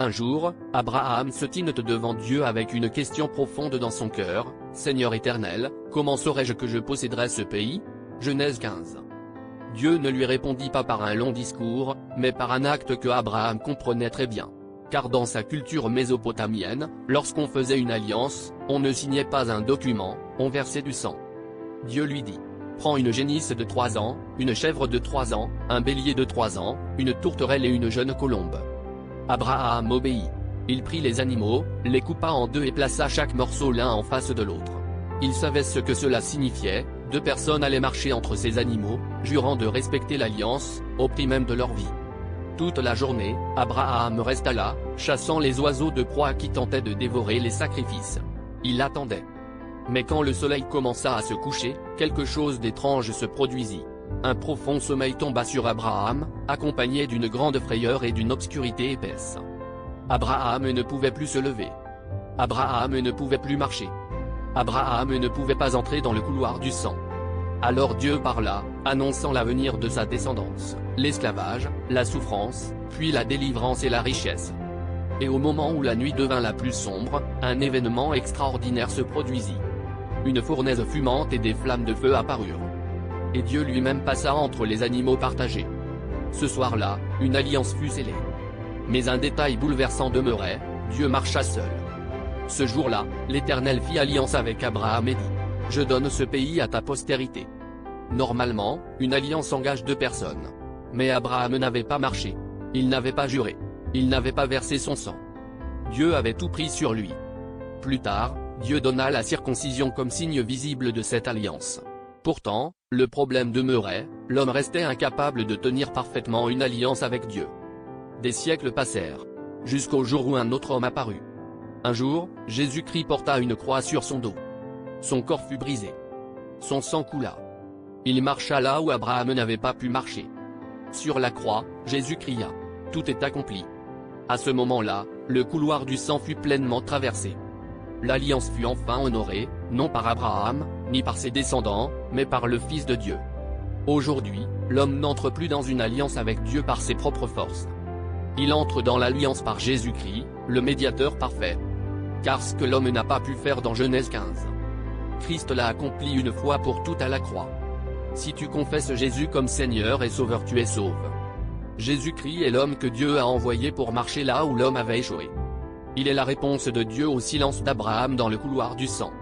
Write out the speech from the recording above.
Un jour, Abraham se tint devant Dieu avec une question profonde dans son cœur: « Seigneur éternel, comment saurais-je que je posséderai ce pays ?» Genèse 15. Dieu ne lui répondit pas par un long discours, mais par un acte que Abraham comprenait très bien. Car dans sa culture mésopotamienne, lorsqu'on faisait une alliance, on ne signait pas un document, on versait du sang. Dieu lui dit: « Prends une génisse de 3 ans, une chèvre de 3 ans, un bélier de 3 ans, une tourterelle et une jeune colombe. » Abraham obéit. Il prit les animaux, les coupa en deux et plaça chaque morceau l'un en face de l'autre. Il savait ce que cela signifiait: 2 personnes allaient marcher entre ces animaux, jurant de respecter l'alliance, au prix même de leur vie. Toute la journée, Abraham resta là, chassant les oiseaux de proie qui tentaient de dévorer les sacrifices. Il attendait. Mais quand le soleil commença à se coucher, quelque chose d'étrange se produisit. Un profond sommeil tomba sur Abraham, accompagné d'une grande frayeur et d'une obscurité épaisse. Abraham ne pouvait plus se lever. Abraham ne pouvait plus marcher. Abraham ne pouvait pas entrer dans le couloir du sang. Alors Dieu parla, annonçant l'avenir de sa descendance, l'esclavage, la souffrance, puis la délivrance et la richesse. Et au moment où la nuit devint la plus sombre, un événement extraordinaire se produisit. Une fournaise fumante et des flammes de feu apparurent. Et Dieu lui-même passa entre les animaux partagés. Ce soir-là, une alliance fut scellée. Mais un détail bouleversant demeurait: Dieu marcha seul. Ce jour-là, l'Éternel fit alliance avec Abraham et dit: « Je donne ce pays à ta postérité. » Normalement, une alliance engage 2 personnes. Mais Abraham n'avait pas marché. Il n'avait pas juré. Il n'avait pas versé son sang. Dieu avait tout pris sur lui. Plus tard, Dieu donna la circoncision comme signe visible de cette alliance. Pourtant, le problème demeurait: l'homme restait incapable de tenir parfaitement une alliance avec Dieu. Des siècles passèrent. Jusqu'au jour où un autre homme apparut. Un jour, Jésus-Christ porta une croix sur son dos. Son corps fut brisé. Son sang coula. Il marcha là où Abraham n'avait pas pu marcher. Sur la croix, Jésus cria: « Tout est accompli. » À ce moment-là, le couloir du sang fut pleinement traversé. L'alliance fut enfin honorée, non par Abraham, ni par ses descendants, mais par le Fils de Dieu. Aujourd'hui, l'homme n'entre plus dans une alliance avec Dieu par ses propres forces. Il entre dans l'alliance par Jésus-Christ, le médiateur parfait. Car ce que l'homme n'a pas pu faire dans Genèse 15. Christ l'a accompli une fois pour toutes à la croix. Si tu confesses Jésus comme Seigneur et Sauveur, tu es sauve. Jésus-Christ est l'homme que Dieu a envoyé pour marcher là où l'homme avait échoué. Il est la réponse de Dieu au silence d'Abraham dans le couloir du sang.